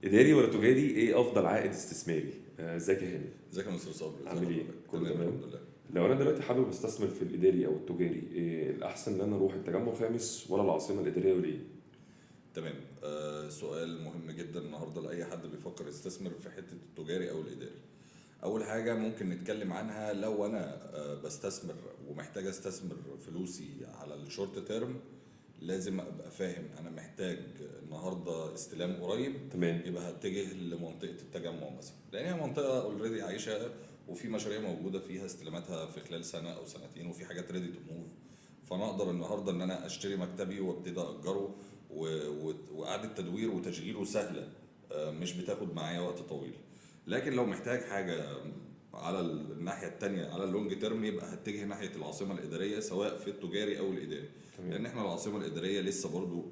اداري ولا تجاري، ايه افضل عائد استثماري؟ ازيك يا هاني؟ ازيك يا مستر صبري؟ عامل ايه؟ كله تمام؟ الحمد لله. لو انا دلوقتي حابب استثمر في الاداري او التجاري، إيه الاحسن ان انا اروح التجمع الخامس ولا العاصمه الاداريه وليه؟ تمام. سؤال مهم جدا النهارده لاي حد بيفكر يستثمر في حته التجاري او الاداري. اول حاجه ممكن نتكلم عنها، لو انا بستثمر ومحتاج استثمر فلوسي على الشورت تيرم، لازم ابقى فاهم انا محتاج النهارده استلام قريب. تمام. يبقى هتجه لمنطقه التجمع مثلا، لان هي منطقه اوريدي عايشه وفي مشاريع موجوده فيها استلاماتها في خلال سنه او سنتين، وفي حاجات ريدي تو موف. فانا اقدر النهارده ان انا اشتري مكتبي وابتدي اجره، واعاده تدوير وتشغيله سهله، مش بتاخد معايا وقت طويل. لكن لو محتاج حاجه على الناحيه التانية على اللونج تيرم، يبقى هتجه ناحيه العاصمه الاداريه سواء في التجاري او الاداري. تمام. لان احنا العاصمه الاداريه لسه برضو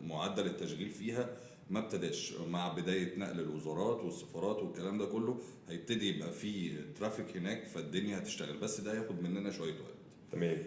معدل التشغيل فيها ما ابتداش، مع بدايه نقل الوزارات والسفارات والكلام ده كله هيبتدي يبقى في ترافيك هناك، فالدنيا هتشتغل، بس ده هياخد مننا شويه وقت. تمام.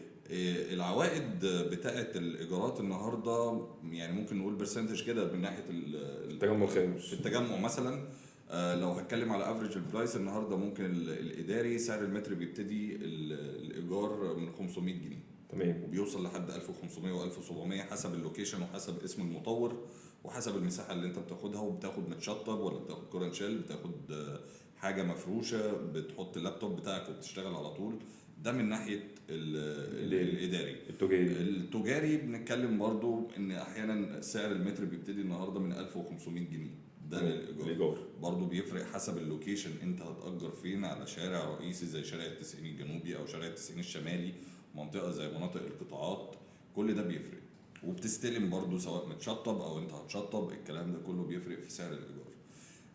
العوائد بتاعه الايجارات النهارده يعني ممكن نقول برسنتج كده من ناحيه التجمع الخامس. في التجمع مثلا. لو هتكلم على افريج البرايس النهارده، ممكن الاداري سعر المتر بيبتدي الايجار من 500 جنيه، تمام. وبيوصل لحد 1500 و1700 حسب اللوكيشن وحسب اسم المطور وحسب المساحه اللي انت بتاخدها، وبتاخد متشطب ولا بتاخد كورن شيل، بتاخد حاجه مفروشه بتحط اللابتوب بتاعك وبتشتغل على طول. ده من ناحيه الاداري. التجاري بنتكلم برضو ان احيانا سعر المتر بيبتدي النهارده من 1500 جنيه، ده للايجار. برضو بيفرق حسب اللوكيشن، انت هتأجر فين، على شارع رئيسي زي شارع التسعين الجنوبي او شارع التسعين الشمالي، منطقه زي مناطق القطاعات، كل ده بيفرق. وبتستلم برضو سواء متشطب او انت هتشطب، الكلام ده كله بيفرق في سعر الايجار.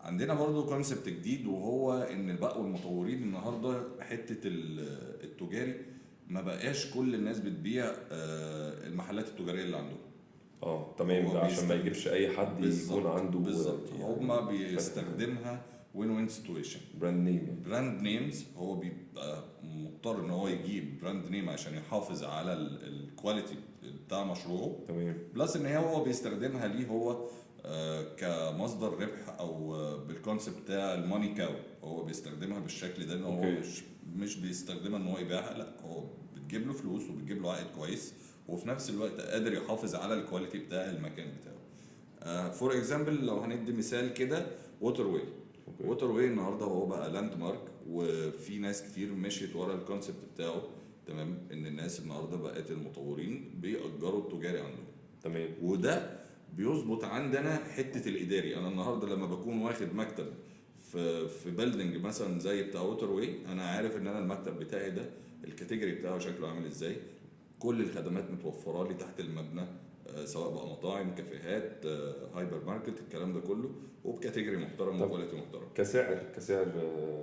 عندنا برضو كونسبت جديد، وهو ان بقوا المطورين النهارده حته التجاري ما بقاش كل الناس بتبيع المحلات التجاريه اللي عندهم. تمام. ده عشان ما يجيبش اي حد يكون عنده بالظبط. يعني هما بيستخدمها وين وين سيتويشن، براند نيمز. هو بيبقى مضطر ان هو يجيب براند نيم عشان يحافظ على الكواليتي بتاع مشروعه. تمام. بلس ان هو بيستخدمها ليه هو كمصدر ربح، او بالكونسيبت بتاع الماني كاو. هو بيستخدمها بالشكل ده، ان هو مش بيستخدمها ان هو يبيعها، لا، هو بتجيب له فلوس وبتجيب له عائد كويس، وفي نفس الوقت قادر يحافظ على الكواليتي بتاع المكان بتاعه. فور اكزامبل، لو هندي مثال كده، ووتر واي النهارده هو بقى لاند مارك، وفي ناس كتير مشيت ورا الكونسبت بتاعه. تمام. ان الناس النهارده بقت المطورين بيأجروا التجاري عندهم. تمام. وده بيظبط عندنا حته الاداري. انا النهارده لما بكون واخد مكتب في بيلدينج مثلا زي بتاع ووتر واي، انا عارف ان انا المكتب بتاعي ده الكاتيجوري بتاعه شكله عامل ازاي، كل الخدمات متوفره لي تحت المبنى، سواء بقى مطاعم، كافيهات، هايبر ماركت، الكلام ده كله، وبكاتيجوري محترم وكواليتي محترم. كسعر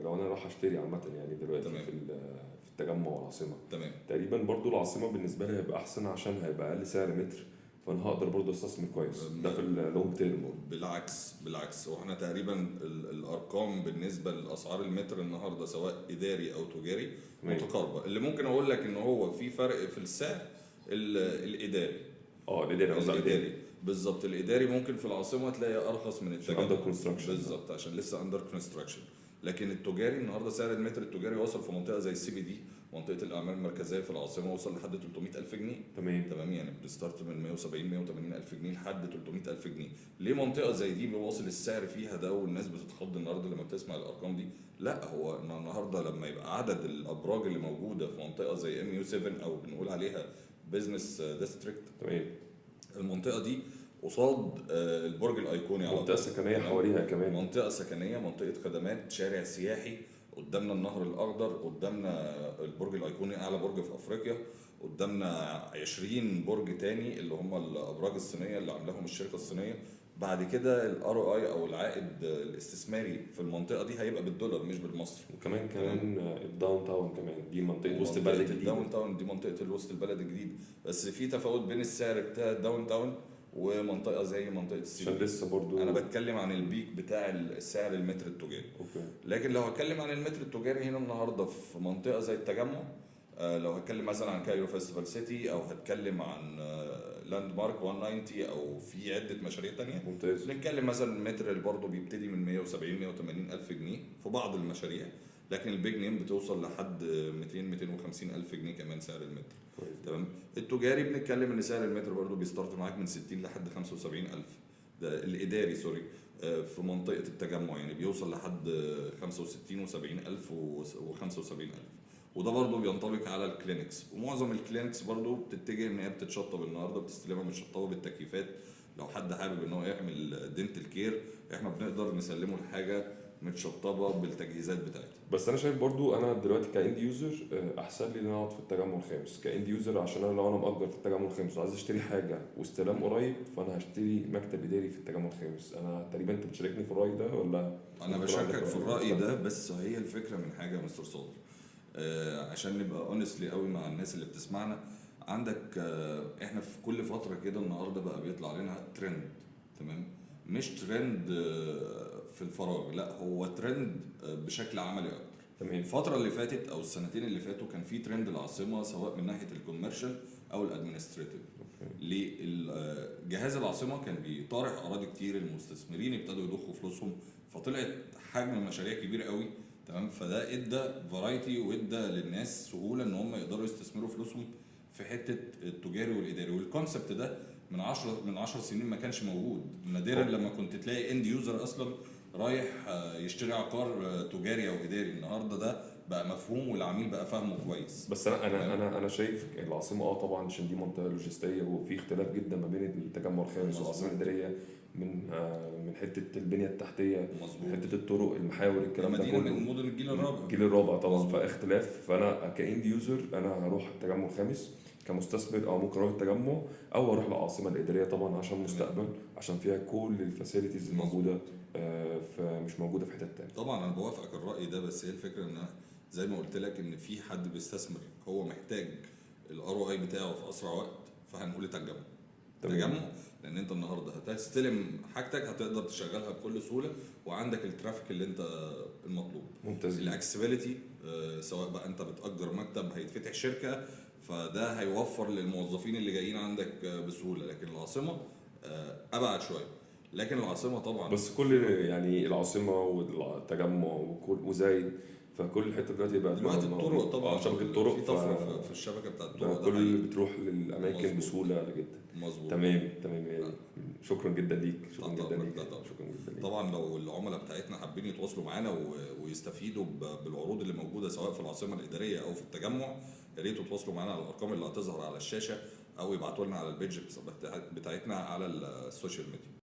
لو انا راح اشتري عامه يعني دلوقتي في التجمع والعاصمه، تمام. تقريبا برضو العاصمه بالنسبه لي هيبقى احسن عشان هيبقى اقل سعر متر، فانا هقدر برضو استثمر كويس ده في اللونج تيرم. بالعكس واحنا تقريبا الارقام بالنسبه لاسعار المتر النهارده سواء اداري او تجاري متقاربه. اللي ممكن اقول لك ان هو في فرق في السعر الاداري. الاداري بالظبط. الاداري ممكن في العاصمه تلاقي ارخص من التجمع، اندر كونستراكشن. بالظبط، عشان لسه اندر كونستراكشن. لكن التجاري النهارده سعر المتر التجاري وصل في منطقه زي السي بي دي، منطقه الاعمال المركزيه في العاصمه، وصل لحد 300,000 جنيه. تمام. يعني بنستارت من 170 180,000 جنيه لحد 300,000 جنيه. ليه منطقه زي دي بيواصل السعر فيها ده والناس بتتخض النهارده لما بتسمع الارقام دي؟ لا، هو النهارده لما يبقى عدد الابراج اللي موجوده في منطقه زي ام يو 7 او بنقول عليها بزنس ديستريكت، تمام، المنطقه دي قصاد البرج الايقوني، على منطقه سكنيه حواليها كمان، منطقه سكنيه، منطقه خدمات، شارع سياحي، قدامنا النهر الاخضر، قدامنا البرج الايقوني اعلى برج في افريقيا، قدامنا 20 برج تاني اللي هم الابراج الصينيه اللي عاملاهم الشركه الصينيه. بعد كده الار او اي او العائد الاستثماري في المنطقه دي هيبقى بالدولار مش بالمصري. وكمان الداون تاون كمان، دي منطقه وسط البلد الجديد. الداون تاون دي منطقه الوسط البلد الجديد، بس في تفاوت بين السعر بتاع الداون تاون ومنطقه زي منطقه السيتي. عشان لسه برضو انا بتكلم عن البيك بتاع السعر المتر التجاري. لكن لو هتكلم عن المتر التجاري هنا النهارده في منطقه زي التجمع، لو هتكلم مثلا عن كايرو فيستيفال سيتي، او هتكلم عن لاند مارك 190 او في عده مشاريع تانية. ممتاز. بنتكلم مثلا المتر اللي برضه بيبتدي من 170 180 الف جنيه في بعض المشاريع، لكن البيج نيم بتوصل لحد 200 250 الف جنيه كمان سعر المتر. كويس. تمام. التجاري بنتكلم ان سعر المتر برضه بيستارت معاك من 60 لحد 75 الف، ده الاداري سوري. في منطقه التجمع يعني بيوصل لحد 65 و70 الف و75 الف. وده برضه بينطبق على الكلينكس، ومعظم الكلينكس برضه بتتجه ان هي بتتشطب النهارده، بتستلمها متشطبه بالتكييفات. لو حد حابب ان هو يعمل دينتال كير احنا بنقدر نسلمه الحاجه متشطبه بالتجهيزات بتاعتها. بس انا شايف برضو انا دلوقتي كاند يوزر احسن لي ان انا اقعد في التجمع الخامس كاند يوزر، عشان انا لو انا مأجر في التجمع الخامس وعايز اشتري حاجه واستلام قريب، فانا هشتري مكتب اداري في التجمع الخامس. انا تقريبا انت بتشاركني في الراي ده ولا؟ انا بشاركك في الراي ده، بس هي الفكره من حاجه يا مستر صادق، عشان نبقى اونستلي قوي مع الناس اللي بتسمعنا. عندك احنا في كل فتره كده النهارده بقى بيطلع لنا ترند، تمام؟ مش ترند في الفراغ، لا هو ترند بشكل عملي اكتر. تمام. الفتره اللي فاتت او السنتين اللي فاتوا كان في ترند العاصمه، سواء من ناحيه الكوميرشال او الادمنستريتيف. جهاز العاصمه كان بيطارح اراضي كتير، المستثمرين ابتدوا يضخوا فلوسهم، فطلعت حجم المشاريع كبير قوي، تمام؟ فده ادى فرايتي وادى للناس سهوله ان هم يقدروا يستثمروا فلوسهم في حته التجاري والاداري. والكونسبت ده من 10 سنين ما كانش موجود. نادرا لما كنت تلاقي اند يوزر اصلا رايح يشتري عقار تجاري او اداري. النهارده ده بقى مفهوم والعميل بقى فاهمه كويس. بس انا شايف العاصمه طبعا عشان دي منطقه لوجستيه، وفي اختلاف جدا ما بين التجمع الخامس والعاصمه الاداريه من حته البنيه التحتيه، مظبوط. حته الطرق، المحاور، الكلام ده المدينه كله من مدن الجيل الرابع. الجيل الرابع طبعا. مظبوط. فاختلاف. فانا كاند يوزر انا هروح التجمع الخامس كمستثمر، او ممكن اروح التجمع او اروح العاصمه الاداريه طبعا عشان مستقبل، عشان فيها كل الفاسيلتيز الموجوده مش موجوده في حتت تانية. طبعا انا بوافقك الراي ده، بس هي الفكره ان زي ما قلت لك ان في حد بيستثمر هو محتاج الار او اي بتاعه في اسرع وقت، فهنقول التجمع. تجمع لان انت النهارده هتستلم حاجتك هتقدر تشغلها بكل سهوله، وعندك الترافيك اللي انت المطلوب. ممتاز. الاكسبيليتي سواء بقى انت بتأجر مكتب هيتفتح شركه، فده هيوفر للموظفين اللي جايين عندك بسهوله. لكن العاصمه ابعد شويه. لكن العاصمه طبعا بس كل يعني العاصمه والتجمع وزايد، فكل الحته دلوقتي بقت دلوقتي الطرق طبعا شبكه الطرق في طفره في الشبكه بتاعت الطرق، كل اللي بتروح للاماكن مظبوط. بسهوله جدا. مظبوط. تمام يعني شكرا جدا ليك. شكرا جدا ليك. طبعا. شكرا جدا ليك. طبعا لو العملاء بتاعتنا حابين يتواصلوا معانا ويستفيدوا بالعروض اللي موجوده سواء في العاصمه الاداريه او في التجمع، يا ريت تتواصلوا معانا على الارقام اللي هتظهر على الشاشه، او يبعتوا لنا على البيج بتاعتنا على السوشيال ميديا.